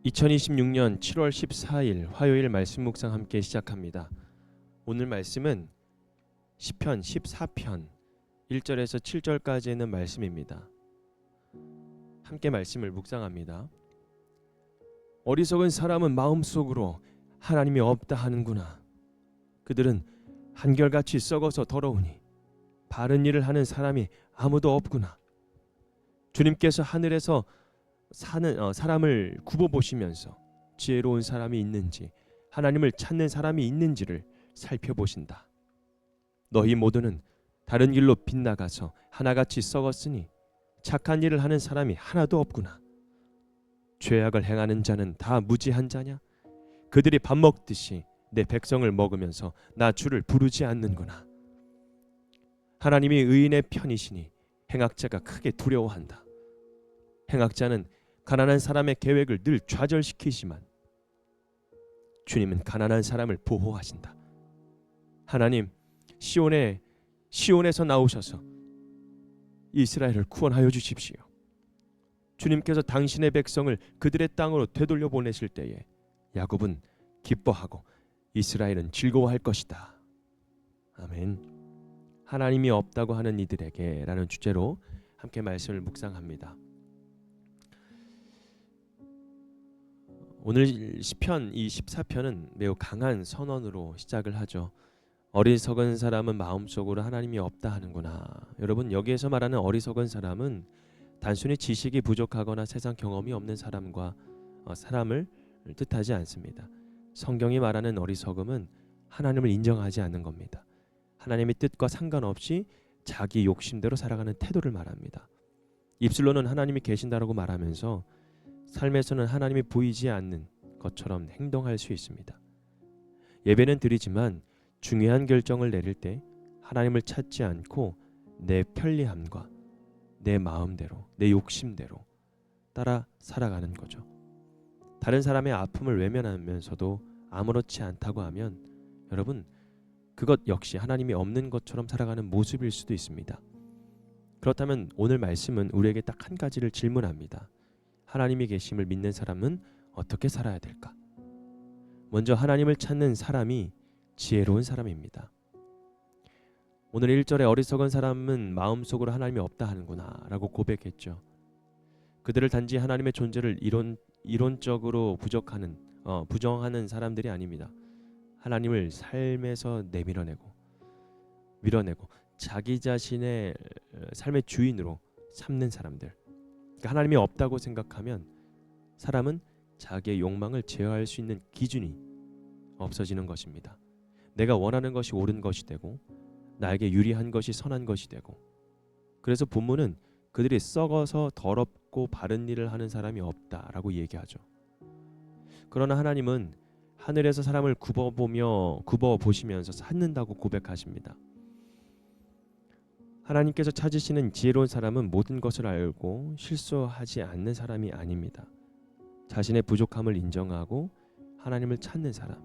2026년 7월 14일 화요일 말씀 묵상 함께 시작합니다. 오늘 말씀은 시편 14편 1절에서 7절까지 있는 말씀입니다. 함께 말씀을 묵상합니다. 어리석은 사람은 마음속으로 하나님이 없다 하는구나. 그들은 한결같이 썩어서 더러우니 바른 일을 하는 사람이 아무도 없구나. 주님께서 하늘에서 사는 사람을 굽어보시면서 지혜로운 사람이 있는지 하나님을 찾는 사람이 있는지를 살펴보신다. 너희 모두는 다른 길로 빗나가서 하나같이 썩었으니 착한 일을 하는 사람이 하나도 없구나. 죄악을 행하는 자는 다 무지한 자냐? 그들이 밥 먹듯이 내 백성을 먹으면서 나 주를 부르지 않는구나. 하나님이 의인의 편이시니 행악자가 크게 두려워한다. 행악자는 가난한 사람의 계획을 늘 좌절시키지만 주님은 가난한 사람을 보호하신다. 하나님, 시온에서 나오셔서 이스라엘을 구원하여 주십시오. 주님께서 당신의 백성을 그들의 땅으로 되돌려 보내실 때에 야곱은 기뻐하고 이스라엘은 즐거워할 것이다. 아멘. 하나님이 없다고 하는 이들에게 라는 주제로 함께 말씀을 묵상합니다. 오늘 시편 이 14편은 매우 강한 선언으로 시작을 하죠. 어리석은 사람은 마음속으로 하나님이 없다 하는구나. 여러분, 여기에서 말하는 어리석은 사람은 단순히 지식이 부족하거나 세상 경험이 없는 사람을 뜻하지 않습니다. 성경이 말하는 어리석음은 하나님을 인정하지 않는 겁니다. 하나님의 뜻과 상관없이 자기 욕심대로 살아가는 태도를 말합니다. 입술로는 하나님이 계신다라고 말하면서 삶에서는 하나님이 보이지 않는 것처럼 행동할 수 있습니다. 예배는 드리지만 중요한 결정을 내릴 때 하나님을 찾지 않고 내 편리함과 내 마음대로, 내 욕심대로 따라 살아가는 거죠. 다른 사람의 아픔을 외면하면서도 아무렇지 않다고 하면 여러분, 그것 역시 하나님이 없는 것처럼 살아가는 모습일 수도 있습니다. 그렇다면 오늘 말씀은 우리에게 딱 한 가지를 질문합니다. 하나님이 계심을 믿는 사람은 어떻게 살아야 될까? 먼저 하나님을 찾는 사람이 지혜로운 사람입니다. 오늘 1절에 어리석은 사람은 마음속으로 하나님이 없다 하는구나 라고 고백했죠. 그들을 단지 하나님의 존재를 이론적으로 부정하는 사람들이 아닙니다. 하나님을 삶에서 밀어내고 자기 자신의 삶의 주인으로 삼는 사람들. 하나님이 없다고 생각하면 사람은 자기의 욕망을 제어할 수 있는 기준이 없어지는 것입니다. 내가 원하는 것이 옳은 것이 되고 나에게 유리한 것이 선한 것이 되고, 그래서 본문은 그들이 썩어서 더럽고 바른 일을 하는 사람이 없다라고 얘기하죠. 그러나 하나님은 하늘에서 사람을 굽어보시면서 찾는다고 고백하십니다. 하나님께서 찾으시는 지혜로운 사람은 모든 것을 알고 실수하지 않는 사람이 아닙니다. 자신의 부족함을 인정하고 하나님을 찾는 사람,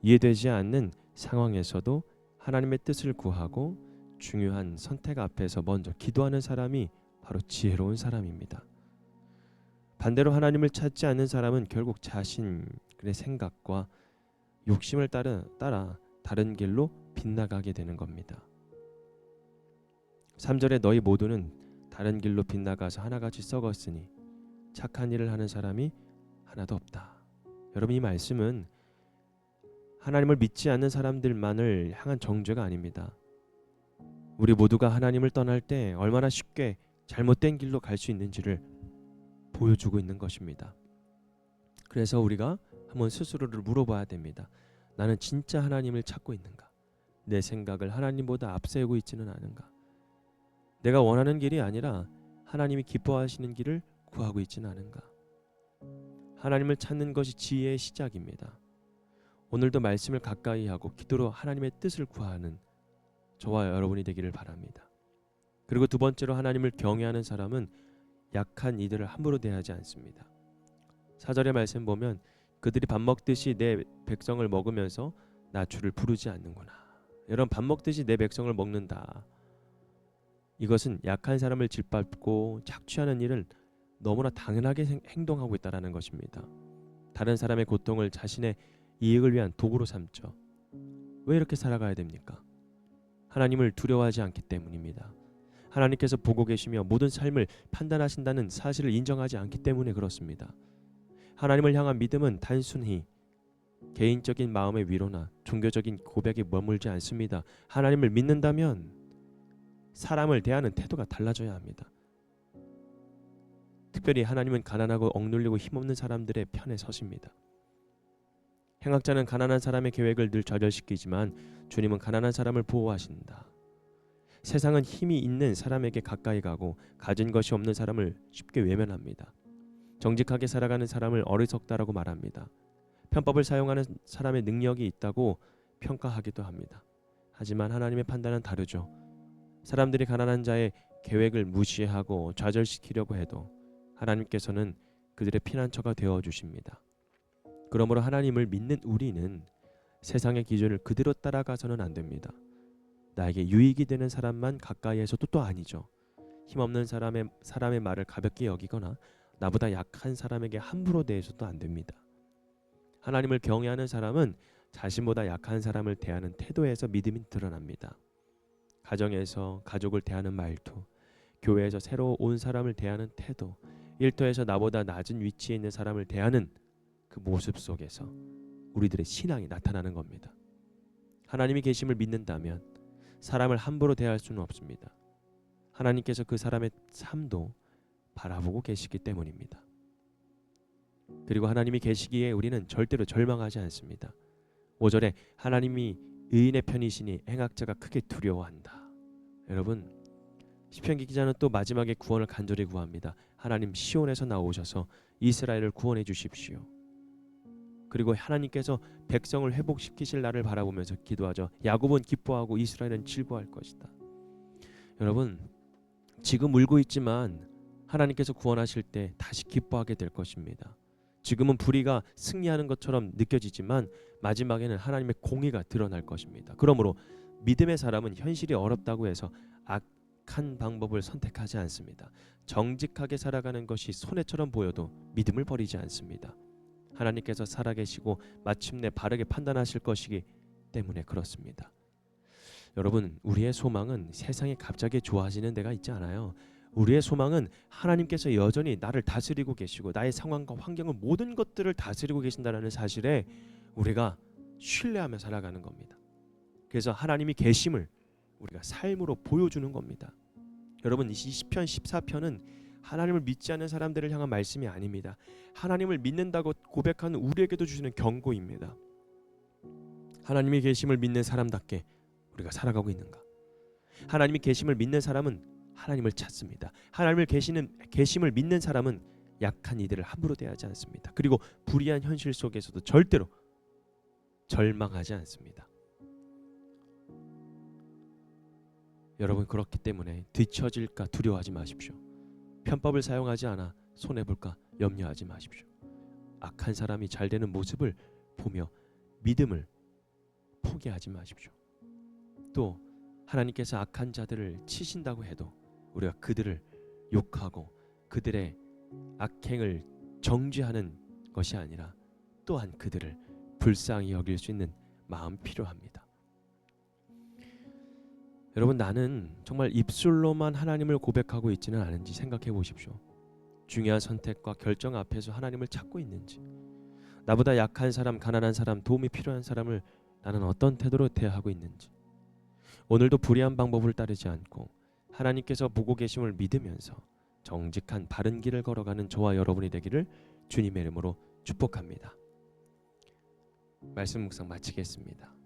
이해되지 않는 상황에서도 하나님의 뜻을 구하고 중요한 선택 앞에서 먼저 기도하는 사람이 바로 지혜로운 사람입니다. 반대로 하나님을 찾지 않는 사람은 결국 자신의 생각과 욕심을 따라 다른 길로 빗나가게 되는 겁니다. 3절에 너희 모두는 다른 길로 빗나가서 하나같이 썩었으니 착한 일을 하는 사람이 하나도 없다. 여러분, 이 말씀은 하나님을 믿지 않는 사람들만을 향한 정죄가 아닙니다. 우리 모두가 하나님을 떠날 때 얼마나 쉽게 잘못된 길로 갈 수 있는지를 보여주고 있는 것입니다. 그래서 우리가 한번 스스로를 물어봐야 됩니다. 나는 진짜 하나님을 찾고 있는가? 내 생각을 하나님보다 앞세우고 있지는 않은가? 내가 원하는 길이 아니라 하나님이 기뻐하시는 길을 구하고 있지는 않은가? 하나님을 찾는 것이 지혜의 시작입니다. 오늘도 말씀을 가까이 하고 기도로 하나님의 뜻을 구하는 저와 여러분이 되기를 바랍니다. 그리고 두 번째로, 하나님을 경외하는 사람은 약한 이들을 함부로 대하지 않습니다. 4절의 말씀 보면 그들이 밥 먹듯이 내 백성을 먹으면서 나 주를 부르지 않는구나. 여러분, 밥 먹듯이 내 백성을 먹는다. 이것은 약한 사람을 짓밟고 착취하는 일을 너무나 당연하게 행동하고 있다는 것입니다. 다른 사람의 고통을 자신의 이익을 위한 도구로 삼죠. 왜 이렇게 살아가야 됩니까? 하나님을 두려워하지 않기 때문입니다. 하나님께서 보고 계시며 모든 삶을 판단하신다는 사실을 인정하지 않기 때문에 그렇습니다. 하나님을 향한 믿음은 단순히 개인적인 마음의 위로나 종교적인 고백에 머물지 않습니다. 하나님을 믿는다면 사람을 대하는 태도가 달라져야 합니다. 특별히 하나님은 가난하고 억눌리고 힘없는 사람들의 편에 서십니다. 행악자는 가난한 사람의 계획을 늘 좌절시키지만 주님은 가난한 사람을 보호하신다. 세상은 힘이 있는 사람에게 가까이 가고 가진 것이 없는 사람을 쉽게 외면합니다. 정직하게 살아가는 사람을 어리석다라고 말합니다. 편법을 사용하는 사람의 능력이 있다고 평가하기도 합니다. 하지만 하나님의 판단은 다르죠. 사람들이 가난한 자의 계획을 무시하고 좌절시키려고 해도 하나님께서는 그들의 피난처가 되어 주십니다. 그러므로 하나님을 믿는 우리는 세상의 기준을 그대로 따라가서는 안 됩니다. 나에게 유익이 되는 사람만 가까이에서도 또 아니죠. 힘없는 사람의 말을 가볍게 여기거나 나보다 약한 사람에게 함부로 대해서도 안 됩니다. 하나님을 경외하는 사람은 자신보다 약한 사람을 대하는 태도에서 믿음이 드러납니다. 가정에서 가족을 대하는 말투, 교회에서 새로 온 사람을 대하는 태도, 일터에서 나보다 낮은 위치에 있는 사람을 대하는 그 모습 속에서 우리들의 신앙이 나타나는 겁니다. 하나님이 계심을 믿는다면 사람을 함부로 대할 수는 없습니다. 하나님께서 그 사람의 삶도 바라보고 계시기 때문입니다. 그리고 하나님이 계시기에 우리는 절대로 절망하지 않습니다. 5절에 하나님이 의인의 편이시니 행악자가 크게 두려워한다. 여러분, 시편기 기자는 또 마지막에 구원을 간절히 구합니다. 하나님 시온에서 나오셔서 이스라엘을 구원해 주십시오. 그리고 하나님께서 백성을 회복시키실 날을 바라보면서 기도하죠. 야곱은 기뻐하고 이스라엘은 즐거워할 것이다. 여러분, 지금 울고 있지만 하나님께서 구원하실 때 다시 기뻐하게 될 것입니다. 지금은 불의가 승리하는 것처럼 느껴지지만 마지막에는 하나님의 공의가 드러날 것입니다. 그러므로 믿음의 사람은 현실이 어렵다고 해서 악한 방법을 선택하지 않습니다. 정직하게 살아가는 것이 손해처럼 보여도 믿음을 버리지 않습니다. 하나님께서 살아계시고 마침내 바르게 판단하실 것이기 때문에 그렇습니다. 여러분, 우리의 소망은 세상이 갑자기 좋아지는 데가 있지 않아요. 우리의 소망은 하나님께서 여전히 나를 다스리고 계시고 나의 상황과 환경을 모든 것들을 다스리고 계신다는 사실에 우리가 신뢰하며 살아가는 겁니다. 그래서 하나님이 계심을 우리가 삶으로 보여주는 겁니다. 여러분, 이 시편 14편은 하나님을 믿지 않는 사람들을 향한 말씀이 아닙니다. 하나님을 믿는다고 고백하는 우리에게도 주시는 경고입니다. 하나님이 계심을 믿는 사람답게 우리가 살아가고 있는가? 하나님이 계심을 믿는 사람은 하나님을 찾습니다. 하나님을 계심을 믿는 사람은 약한 이들을 함부로 대하지 않습니다. 그리고 불의한 현실 속에서도 절대로 절망하지 않습니다. 여러분, 그렇기 때문에 뒤처질까 두려워하지 마십시오. 편법을 사용하지 않아 손해볼까 염려하지 마십시오. 악한 사람이 잘 되는 모습을 보며 믿음을 포기하지 마십시오. 또 하나님께서 악한 자들을 치신다고 해도 우리가 그들을 욕하고 그들의 악행을 정죄하는 것이 아니라 또한 그들을 불쌍히 여길 수 있는 마음 필요합니다. 여러분, 나는 정말 입술로만 하나님을 고백하고 있지는 않은지 생각해 보십시오. 중요한 선택과 결정 앞에서 하나님을 찾고 있는지, 나보다 약한 사람, 가난한 사람, 도움이 필요한 사람을 나는 어떤 태도로 대하고 있는지, 오늘도 불의한 방법을 따르지 않고 하나님께서 보고 계심을 믿으면서 정직한 바른 길을 걸어가는 저와 여러분이 되기를 주님의 이름으로 축복합니다. 말씀 묵상 마치겠습니다.